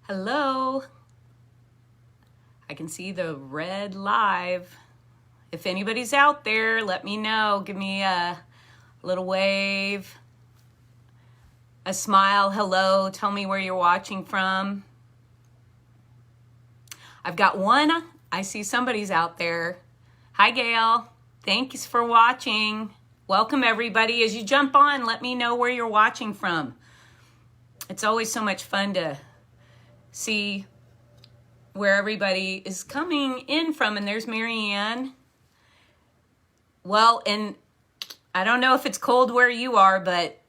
Hello. I can see the red live. If anybody's out there, let me know. Give me a little wave, a smile, hello. Tell me where you're watching from. I've got one. I see somebody's out there. Hi, Gail. Thanks for watching. Welcome, everybody. As you jump on, let me know where you're watching from. It's always so much fun to see where everybody is coming in from. And there's Marianne. Well, and I don't know if it's cold where you are, but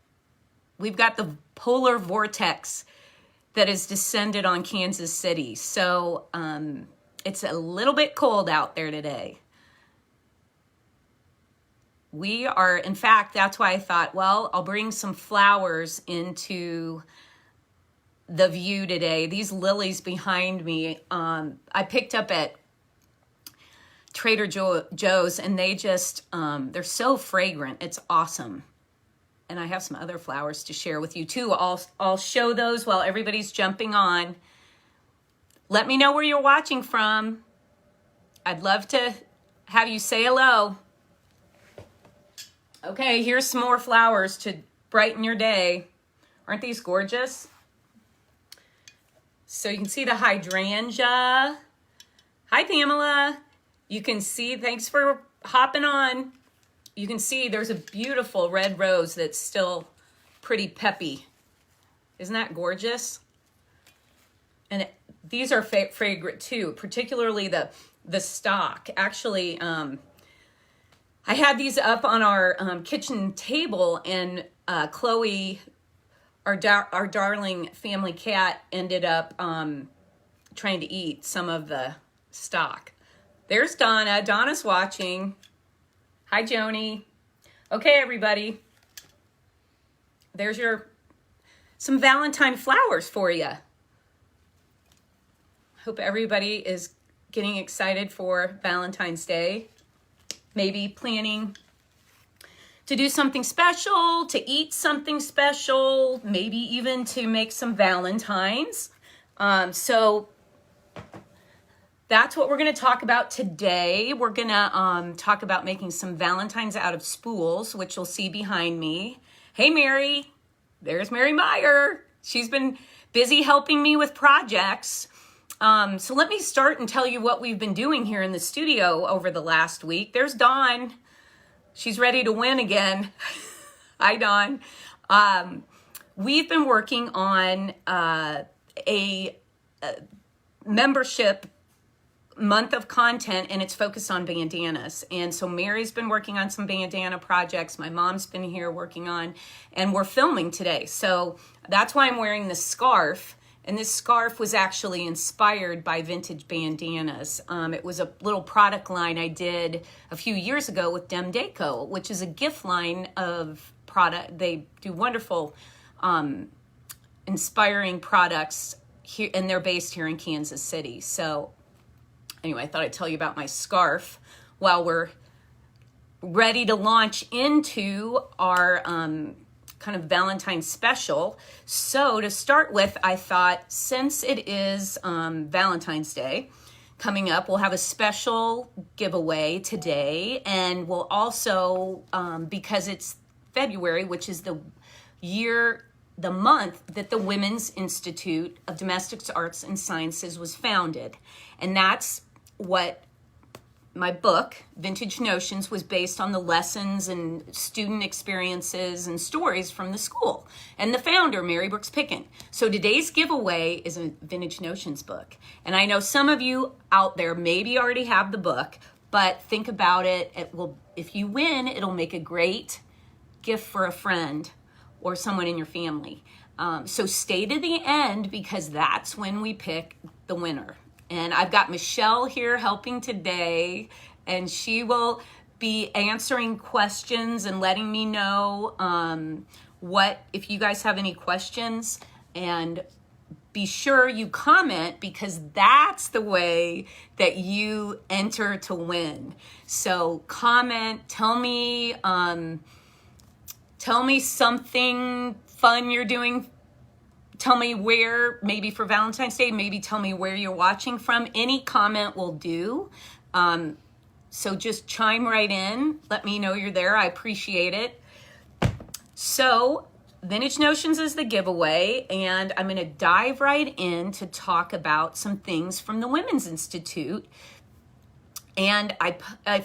we've got the polar vortex that has descended on Kansas City. So it's a little bit cold out there today. We are, in fact, that's why I thought, well, I'll bring some flowers into the view today. These lilies behind me, I picked up at Trader Joe's, and they just, they're so fragrant. It's awesome. And I have some other flowers to share with you too. I'll show those while everybody's jumping on. Let me know where you're watching from. I'd love to have you say hello. Okay, here's some more flowers to brighten your day. Aren't these gorgeous? So you can see the hydrangea. Hi, Pamela. You can see, thanks for hopping on. You can see there's a beautiful red rose that's still pretty peppy. Isn't that gorgeous? And these are fragrant too, particularly the stalk. Actually, I had these up on our kitchen table, and Chloe, our darling family cat, ended up trying to eat some of the stalk. There's Donna. Donna's watching. Hi, Joni. Okay, everybody. There's some Valentine flowers for you. Hope everybody is getting excited for Valentine's Day. Maybe planning to do something special, to eat something special, maybe even to make some Valentines. So that's what we're going to talk about today. We're going to talk about making some Valentines out of spools, which you'll see behind me. Hey, Mary. There's Mary Meyer. She's been busy helping me with projects. So let me start and tell you what we've been doing here in the studio over the last week. There's Dawn. She's ready to win again. Hi, Dawn. We've been working on a membership month of content, and it's focused on bandanas. And so Mary's been working on some bandana projects. My mom's been here working on, and we're filming today. So that's why I'm wearing this scarf. And this scarf was actually inspired by vintage bandanas. It was a little product line I did a few years ago with Dem Deco, which is a gift line of product. They do wonderful, inspiring products here, and they're based here in Kansas City. So anyway, I thought I'd tell you about my scarf while we're ready to launch into our kind of Valentine special. So to start with, I thought, since it is Valentine's Day coming up, we'll have a special giveaway today. And we'll also, because it's February, which is the month that the Women's Institute of Domestic Arts and Sciences was founded. And that's what my book, Vintage Notions, was based on, the lessons and student experiences and stories from the school and the founder, Mary Brooks Picken. So today's giveaway is a Vintage Notions book. And I know some of you out there maybe already have the book, but think about it. If you win, it'll make a great gift for a friend or someone in your family. So stay to the end, because that's when we pick the winner. And I've got Michelle here helping today, and she will be answering questions and letting me know if you guys have any questions. And be sure you comment, because that's the way that you enter to win. So comment, tell me something fun you're doing tell me where, maybe for Valentine's Day, maybe tell me where you're watching from. Any comment will do. So just chime right in. Let me know you're there. I appreciate it. So Vintage Notions is the giveaway, and I'm going to dive right in to talk about some things from the Women's Institute. And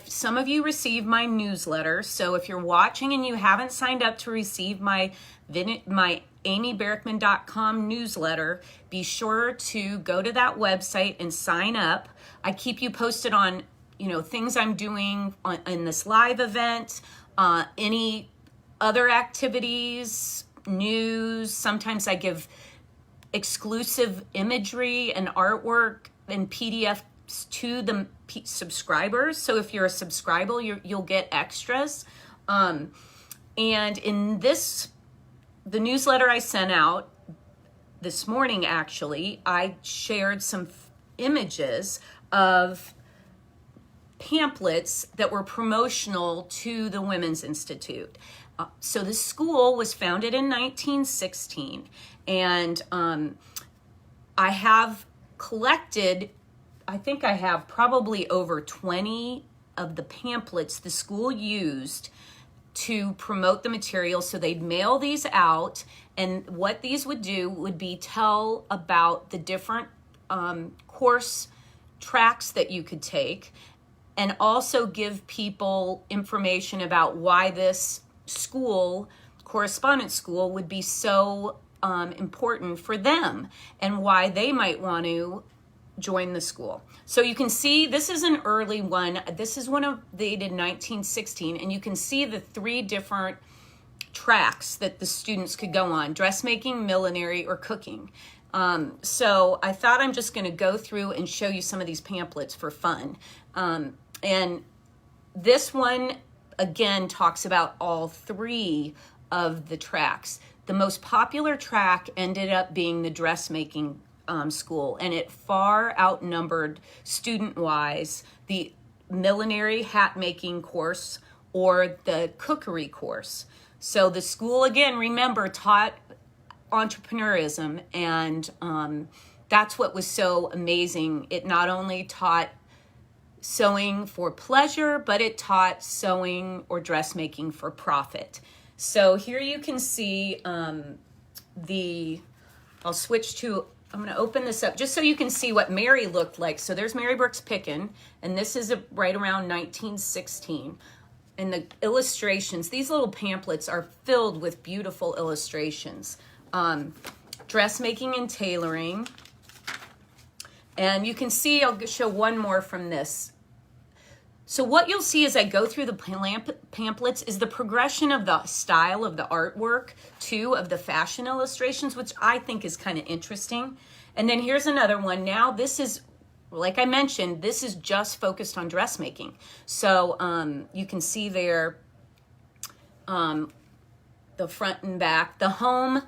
some of you receive my newsletter. So if you're watching and you haven't signed up to receive my amybarrickman.com newsletter, be sure to go to that website and sign up. I keep you posted on, things I'm doing in this live event, any other activities, news. Sometimes I give exclusive imagery and artwork and PDFs to the subscribers. So if you're a subscriber, you'll get extras. And in the newsletter I sent out this morning, actually, I shared some images of pamphlets that were promotional to the Women's Institute. So the school was founded in 1916, and I have collected, I think I have probably over 20 of the pamphlets the school used to promote the material. So they'd mail these out, and what these would do would be tell about the different course tracks that you could take, and also give people information about why this school, correspondence school, would be so important for them and why they might want to join the school. So you can see this is an early one. This is one of dated 1916, and you can see the 3 different tracks that the students could go on: dressmaking, millinery, or cooking. So I thought I'm just going to go through and show you some of these pamphlets for fun. And this one, again, talks about all 3 of the tracks. The most popular track ended up being the dressmaking school, and it far outnumbered student-wise the millinery hat making course or the cookery course. So the school, again, remember, taught entrepreneurism, and that's what was so amazing. It not only taught sewing for pleasure, but it taught sewing or dressmaking for profit. So here you can see I'm going to open this up just so you can see what Mary looked like. So there's Mary Brooks Picken, and this is right around 1916. And the illustrations, these little pamphlets are filled with beautiful illustrations. Dressmaking and tailoring. And you can see, I'll show one more from this. So what you'll see as I go through the pamphlets is the progression of the style of the artwork, too, of the fashion illustrations, which I think is kind of interesting. And then here's another one. Now this is, like I mentioned, this is just focused on dressmaking. So you can see there the front and back, the home,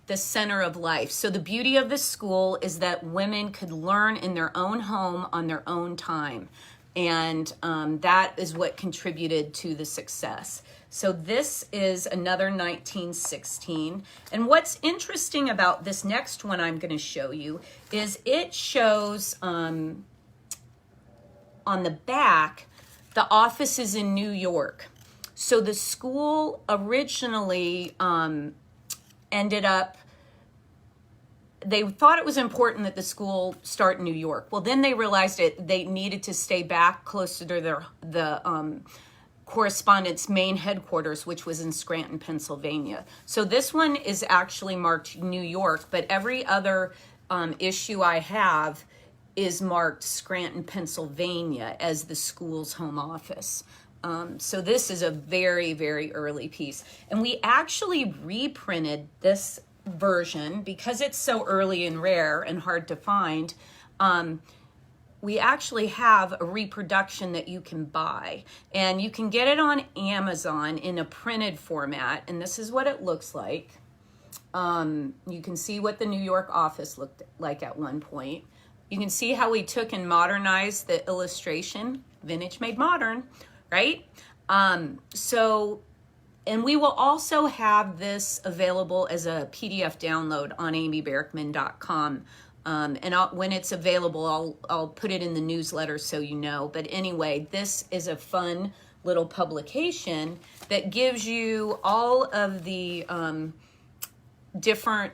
the center of life. So the beauty of this school is that women could learn in their own home on their own time. And that is what contributed to the success. So this is another 1916. And what's interesting about this next one I'm going to show you is it shows on the back, the office is in New York. So the school originally ended up, they thought it was important that the school start in New York. Well, then they realized they needed to stay back closer to the correspondence main headquarters, which was in Scranton, Pennsylvania. So this one is actually marked New York, but every other issue I have is marked Scranton, Pennsylvania as the school's home office. So this is a very, very early piece. And we actually reprinted this version because it's so early and rare and hard to find. We actually have a reproduction that you can buy, and you can get it on Amazon in a printed format. And this is what it looks like. You can see what the New York office looked like at one point. You can see how we took and modernized the illustration. Vintage made modern, right? And we will also have this available as a PDF download on amyberkman.com. And when it's available, I'll put it in the newsletter so you know. But anyway, this is a fun little publication that gives you all of the different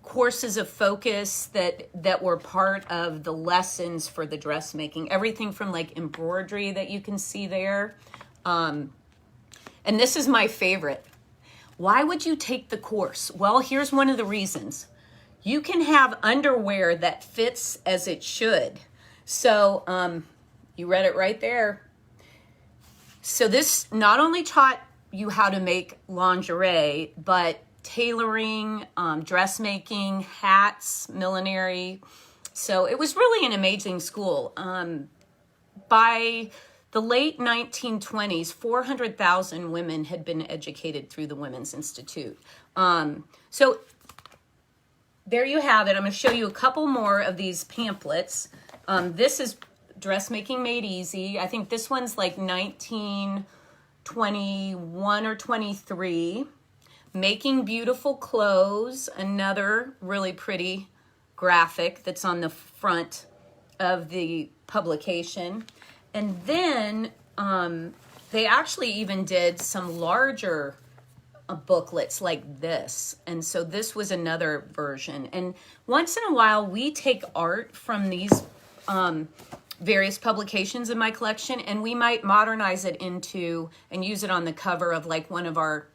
courses of focus that were part of the lessons for the dressmaking. Everything from like embroidery that you can see there. And this is my favorite. Why would you take the course? Well, here's one of the reasons. You can have underwear that fits as it should. So you read it right there. So this not only taught you how to make lingerie, but tailoring, dressmaking, hats, millinery. So it was really an amazing school. By the late 1920s, 400,000 women had been educated through the Women's Institute. So there you have it. I'm going to show you a couple more of these pamphlets. This is Dressmaking Made Easy. I think this one's like 1921 or 23. Making Beautiful Clothes, another really pretty graphic that's on the front of the publication. And then they actually even did some larger booklets like this. And so this was another version. And once in a while, we take art from these various publications in my collection, and we might modernize it into and use it on the cover of like one of our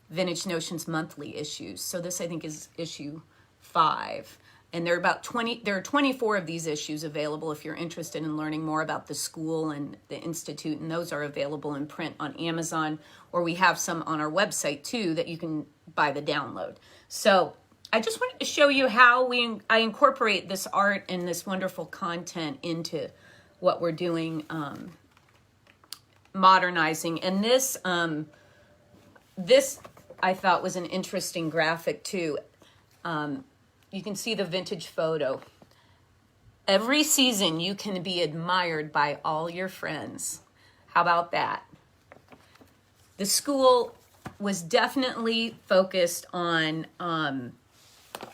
Vintage Notions monthly issues. So this, I think, is issue 5. And there are 24 of these issues available if you're interested in learning more about the school and the institute, and those are available in print on Amazon, or we have some on our website too that you can buy the download. So I just wanted to show you how I incorporate this art and this wonderful content into what we're doing, modernizing. And this I thought was an interesting graphic too. You can see the vintage photo. Every season you can be admired by all your friends. How about that? The school was definitely focused on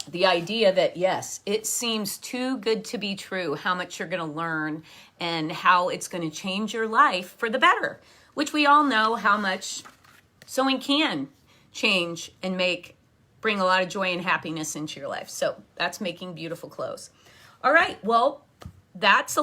the idea that, yes, it seems too good to be true how much you're going to learn and how it's going to change your life for the better, which we all know how much sewing can change and bring a lot of joy and happiness into your life. So that's Making Beautiful Clothes. All right, well, that's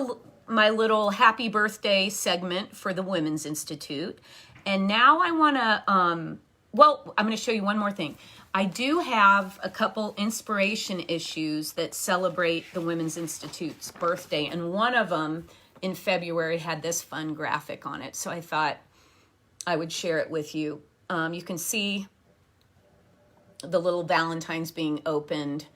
my little happy birthday segment for the Women's Institute. And now I want to, I'm going to show you one more thing. I do have a couple inspiration issues that celebrate the Women's Institute's birthday, and one of them in February had this fun graphic on it. So I thought I would share it with you. You can see the little Valentines being opened.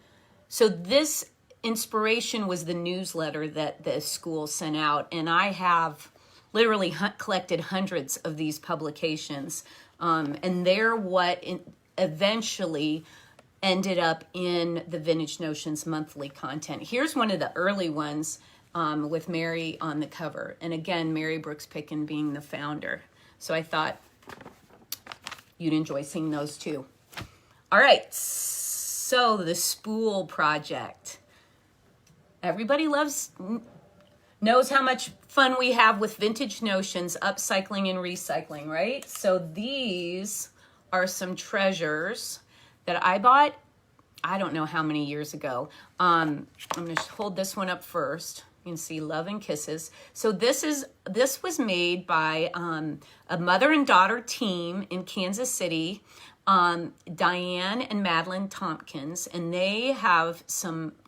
So this inspiration was the newsletter that the school sent out, and I have literally collected hundreds of these publications, and they're what eventually ended up in the Vintage Notions monthly content. Here's one of the early ones with Mary on the cover, and again, Mary Brooks Picken being the founder. So I thought you'd enjoy seeing those too. All right, so the Spool project. Everybody knows how much fun we have with Vintage Notions, upcycling and recycling, right? So these are some treasures that I bought, I don't know how many years ago. I'm going to hold this one up first. You can see Love and Kisses. So this was made by a mother and daughter team in Kansas City, Diane and Madeline Tompkins, and they have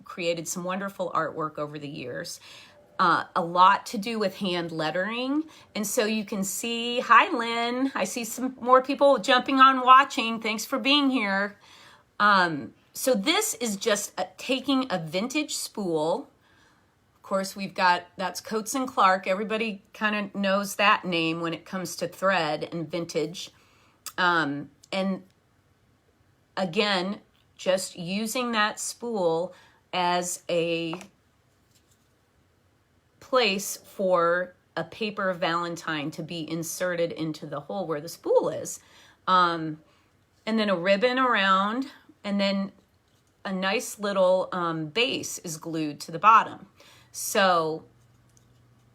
created some wonderful artwork over the years. A lot to do with hand lettering. And so you can see, hi Lynn, I see some more people jumping on watching. Thanks for being here. So this is just taking a vintage spool. Of course, that's Coates and Clark. Everybody kind of knows that name when it comes to thread and vintage. And again, just using that spool as a place for a paper Valentine to be inserted into the hole where the spool is. And then a ribbon around, and then a nice little base is glued to the bottom. So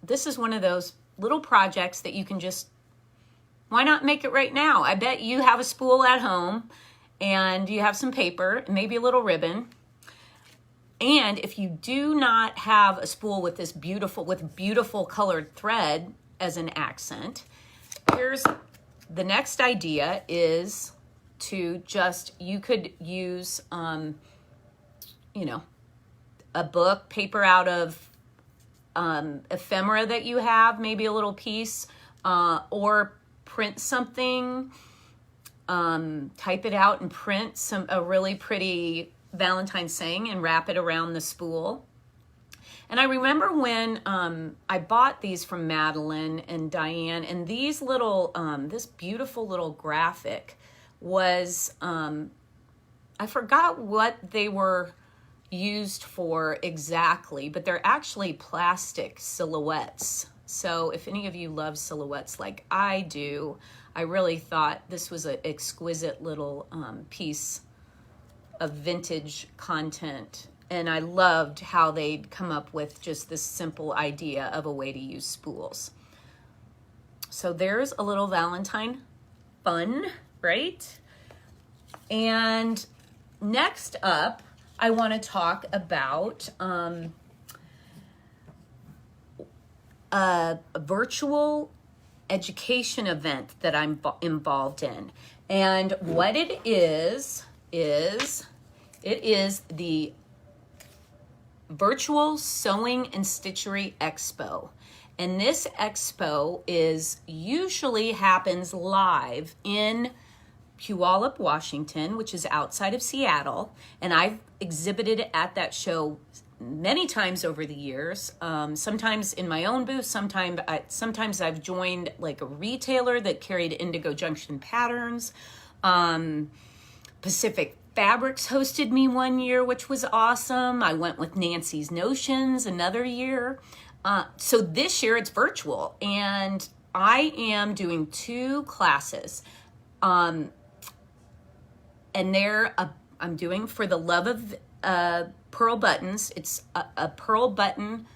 this is one of those little projects that you can just, why not make it right now? I bet you have a spool at home and you have some paper, maybe a little ribbon. And if you do not have a spool with this beautiful colored thread as an accent, here's the next idea is to just, you could use, you know, a book, paper out of ephemera that you have, maybe a little piece, or print something, type it out and print a really pretty Valentine saying and wrap it around the spool. And I remember when I bought these from Madeline and Diane, and these little, this beautiful little graphic was, I forgot what they were used for exactly, but they're actually plastic silhouettes. So if any of you love silhouettes like I do, I really thought this was an exquisite little piece of vintage content. And I loved how they'd come up with just this simple idea of a way to use spools. So there's a little Valentine fun, right? And next up, I want to talk about a virtual education event that I'm involved in. And what it is the Virtual Sewing and Stitchery Expo. And this expo usually happens live in Puyallup, Washington, which is outside of Seattle. And I've exhibited at that show many times over the years, sometimes in my own booth, sometimes I've joined like a retailer that carried Indigo Junction patterns. Pacific Fabrics hosted me one year, which was awesome. I went with Nancy's Notions another year. So this year it's virtual, and I am doing 2 classes. And I'm doing For the Love of Pearl Buttons. It's a pearl button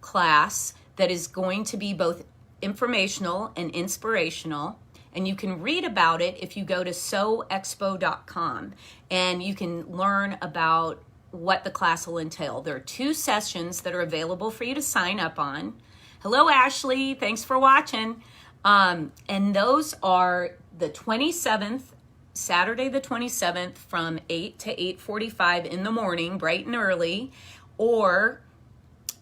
class that is going to be both informational and inspirational. And you can read about it if you go to sewexpo.com, and you can learn about what the class will entail. There are 2 sessions that are available for you to sign up on. Hello, Ashley. Thanks for watching. And those are the 27th, Saturday the 27th from 8 to 8:45 in the morning, bright and early, or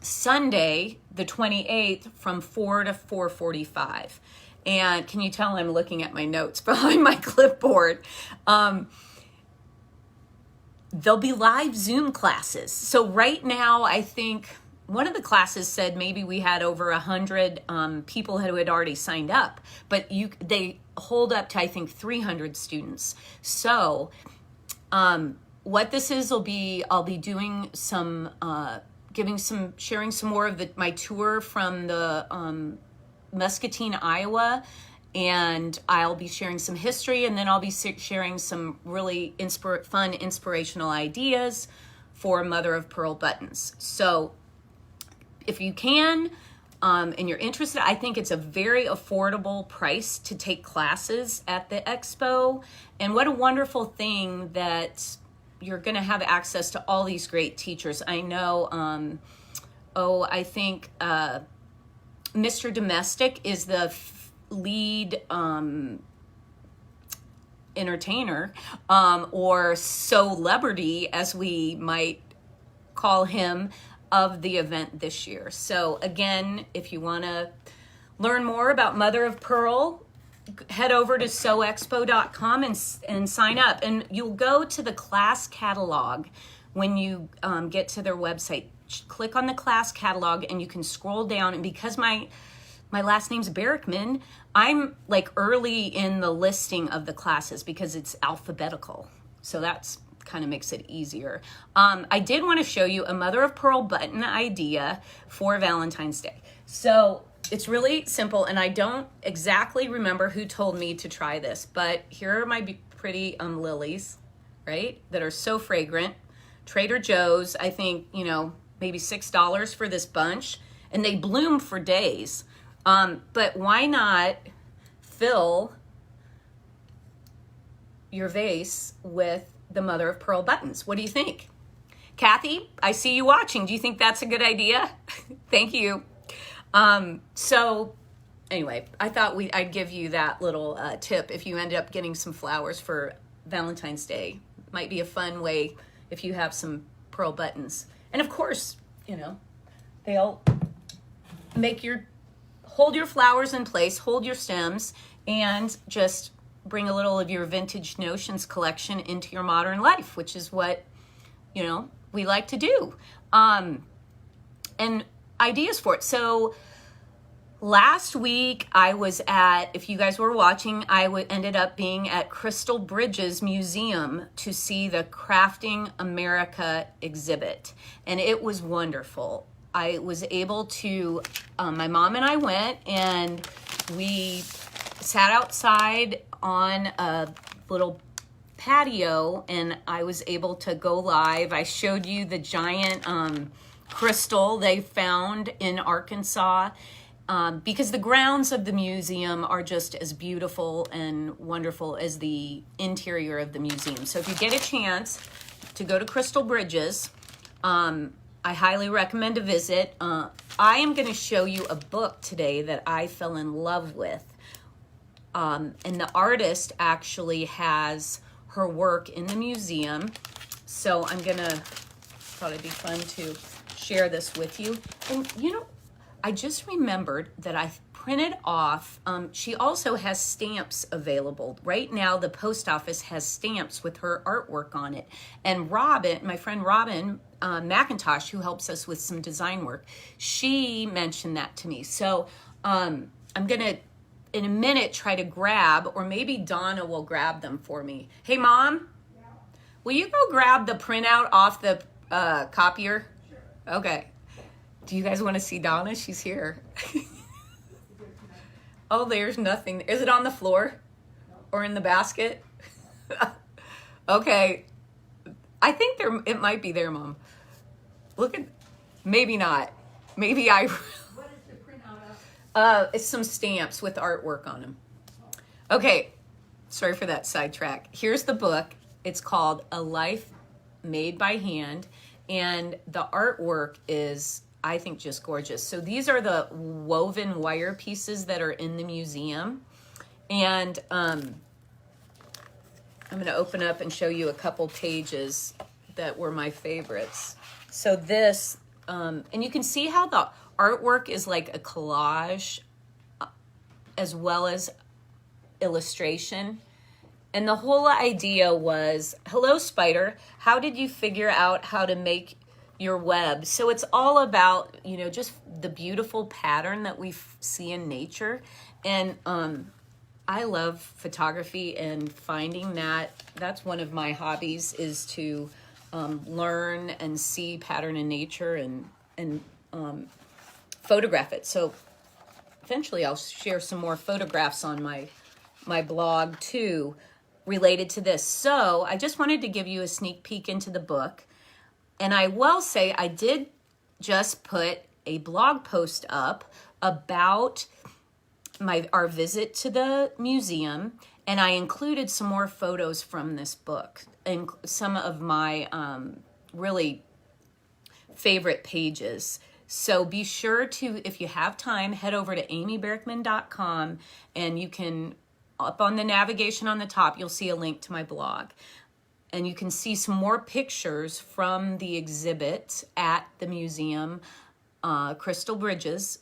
Sunday the 28th from 4 to 4:45. And can you tell I'm looking at my notes behind my clipboard? There'll be live Zoom classes. So right now, I think one of the classes said maybe we had over 100 people who had already signed up, but they hold up to, I think, 300 students. So what this is will be, I'll be doing some, sharing some more of my tour from the Muscatine, Iowa, and I'll be sharing some history, and then I'll be sharing some really fun, inspirational ideas for Mother of Pearl buttons. So if you can, and you're interested, I think it's a very affordable price to take classes at the Expo. And what a wonderful thing that you're going to have access to all these great teachers. I know, I think Mr. Domestic is the lead entertainer, or celebrity, as we might call him, of the event this year. So again, if you want to learn more about Mother of Pearl, head over to sewexpo.com and sign up. And you'll go to the class catalog when you get to their website. Click on the class catalog and you can scroll down. And because my last name's Berrickman, I'm like early in the listing of the classes because it's alphabetical. So that's kind of makes it easier. I did want to show you a Mother of Pearl button idea for Valentine's Day. So It's really simple, and I don't exactly remember who told me to try this, but here are my pretty lilies, right, that are so fragrant. Trader Joe's, I think, you know, maybe $6 for this bunch, and they bloom for days. But why not fill your vase with the mother of pearl buttons? What do you think? Kathy, I see you watching. Do you think that's a good idea? Thank you. So anyway, I thought I'd give you that little tip if you end up getting some flowers for Valentine's Day. Might be a fun way if you have some pearl buttons. And of course, you know, they'll hold your flowers in place, hold your stems, and just bring a little of your vintage notions collection into your modern life, which is what, you know, we like to do. And ideas for it. So last week I was at, if you guys were watching, ended up being at Crystal Bridges Museum to see the Crafting America exhibit. And it was wonderful. I was able to, my mom and I went, and we sat outside on a little patio, and I was able to go live. I showed you the giant crystal they found in Arkansas, because the grounds of the museum are just as beautiful and wonderful as the interior of the museum. So if you get a chance to go to Crystal Bridges, I highly recommend a visit. I am going to show you a book today that I fell in love with. And the artist actually has her work in the museum. So thought it'd be fun to share this with you. And you know, I just remembered that I printed off, she also has stamps available. Right now, the post office has stamps with her artwork on it. And Robin, my friend Robin McIntosh, who helps us with some design work, she mentioned that to me. So I'm gonna, in a minute, try to grab, or maybe Donna will grab them for me. Hey, Mom, yeah. Will you go grab the printout off the copier? Sure. Okay. Do you guys want to see Donna? She's here. Oh, there's nothing. Is it on the floor? No. Or in the basket? Okay. I think it might be there, Mom. Look at, maybe not. Maybe I... What is the printout of? It's some stamps with artwork on them. Okay. Sorry for that sidetrack. Here's the book. It's called A Life Made by Hand. And the artwork is, I think, just gorgeous. So these are the woven wire pieces that are in the museum. And I'm going to open up and show you a couple pages that were my favorites. So this, and you can see how the artwork is like a collage as well as illustration. And the whole idea was, hello, spider, how did you figure out how to make your web? So it's all about, you know, just the beautiful pattern that we see in nature. And I love photography, and finding that's one of my hobbies, is to learn and see pattern in nature and photograph it. So eventually I'll share some more photographs on my blog too, related to this. So I just wanted to give you a sneak peek into the book. And I will say I did just put a blog post up about our visit to the museum, and I included some more photos from this book and some of my really favorite pages. So be sure to, if you have time, head over to amyberkman.com, and you can, up on the navigation on the top, you'll see a link to my blog. And you can see some more pictures from the exhibit at the museum, Crystal Bridges.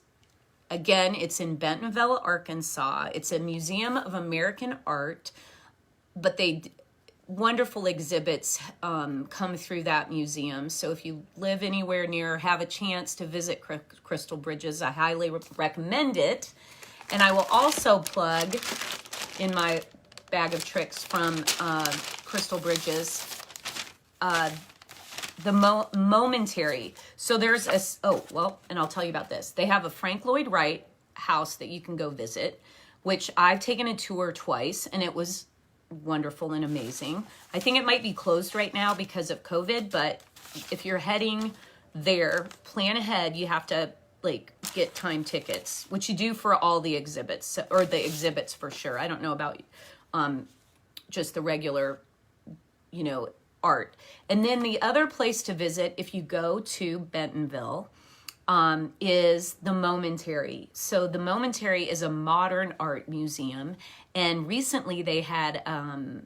Again, it's in Bentonville, Arkansas. It's a museum of American art, but wonderful exhibits come through that museum. So if you live anywhere near, have a chance to visit Crystal Bridges, I highly recommend it. And I will also plug in my bag of tricks from Crystal Bridges, the Momentary. So there's and I'll tell you about this. They have a Frank Lloyd Wright house that you can go visit, which I've taken a tour twice, and it was wonderful and amazing. I think it might be closed right now because of COVID, but if you're heading there, plan ahead. You have to like get time tickets, which you do for all the exhibits, or the exhibits for sure. I don't know about just the regular, art. And then the other place to visit if you go to Bentonville is the Momentary. So the Momentary is a modern art museum, and recently they had a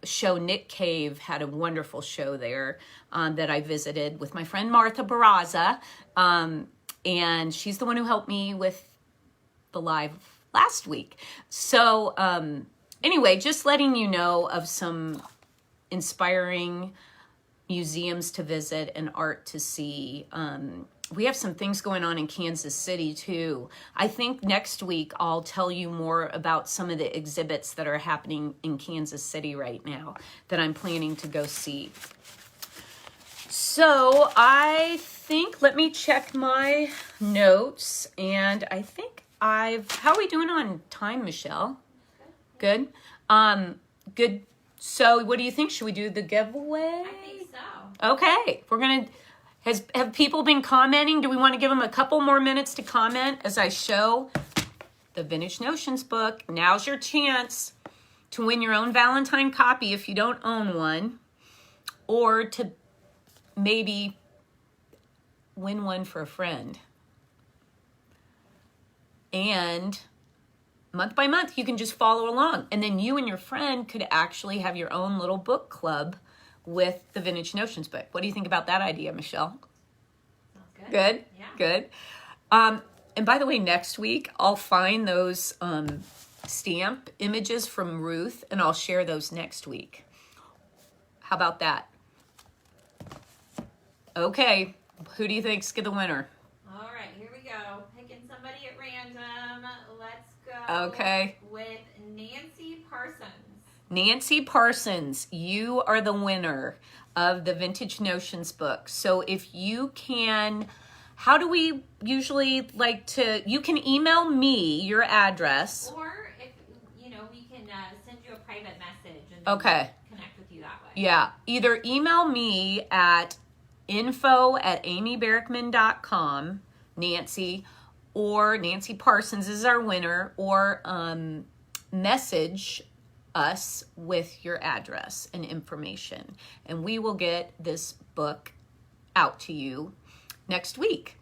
show. Nick Cave had a wonderful show there that I visited with my friend Martha Barraza, and she's the one who helped me with the live last week. So anyway, just letting you know of some inspiring museums to visit and art to see. We have some things going on in Kansas City too. I think next week I'll tell you more about some of the exhibits that are happening in Kansas City right now that I'm planning to go see. So I think, let me check my notes, and I think how are we doing on time, Michelle? Good. Good. So what do you think? Should we do the giveaway? I think so. Okay. Have people been commenting? Do we want to give them a couple more minutes to comment as I show the Vintage Notions book? Now's your chance to win your own Valentine copy if you don't own one, or to maybe win one for a friend. And month by month, you can just follow along. And then you and your friend could actually have your own little book club with the Vintage Notions book. What do you think about that idea, Michelle? Sounds good. Good? Yeah. Good. And by the way, next week, I'll find those stamp images from Ruth, and I'll share those next week. How about that? Okay. Who do you think's the winner? All right, here we go. Picking somebody at random. Let's go. Okay. With Nancy Parsons. Nancy Parsons, you are the winner of the Vintage Notions book. So if you can, how do we usually like to, you can email me your address. Or if, we can send you a private message and Okay. connect with you that way. Yeah, either email me at info@amybarrickman.com, Nancy, or Nancy Parsons is our winner, or message us with your address and information, and we will get this book out to you next week.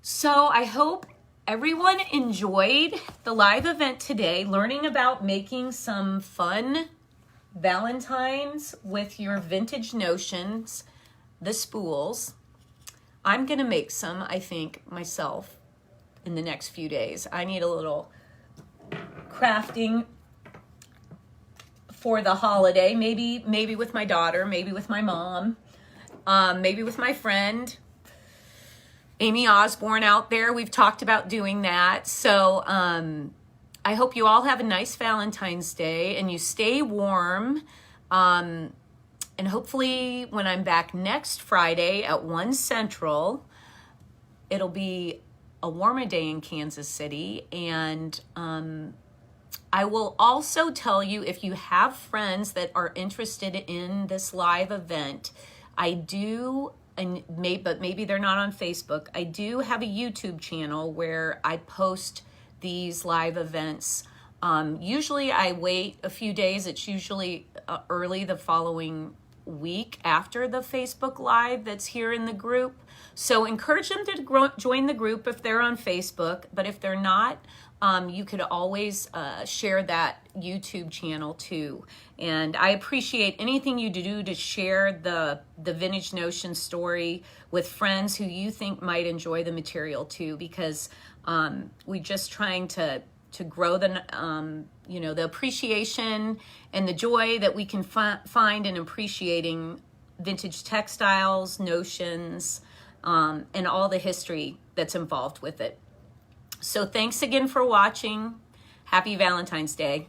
So I hope everyone enjoyed the live event today, learning about making some fun Valentines with your Vintage Notions, the spools. I'm gonna make some, I think, myself in the next few days. I need a little crafting for the holiday, maybe with my daughter, maybe with my mom, maybe with my friend Amy Osborne out there. We've talked about doing that. So I hope you all have a nice Valentine's Day and you stay warm. And hopefully when I'm back next Friday at 1 Central, it'll be a warmer day in Kansas City. And I will also tell you, if you have friends that are interested in this live event, I do, but maybe they're not on Facebook, I do have a YouTube channel where I post these live events. Usually I wait a few days. It's usually early the following week after the Facebook Live that's here in the group. So encourage them to join the group if they're on Facebook, but if they're not, you could always share that YouTube channel too. And I appreciate anything you do to share the Vintage Notion story with friends who you think might enjoy the material too, because we're just trying to grow the the appreciation and the joy that we can find in appreciating vintage textiles, notions, and all the history that's involved with it. So thanks again for watching. Happy Valentine's Day.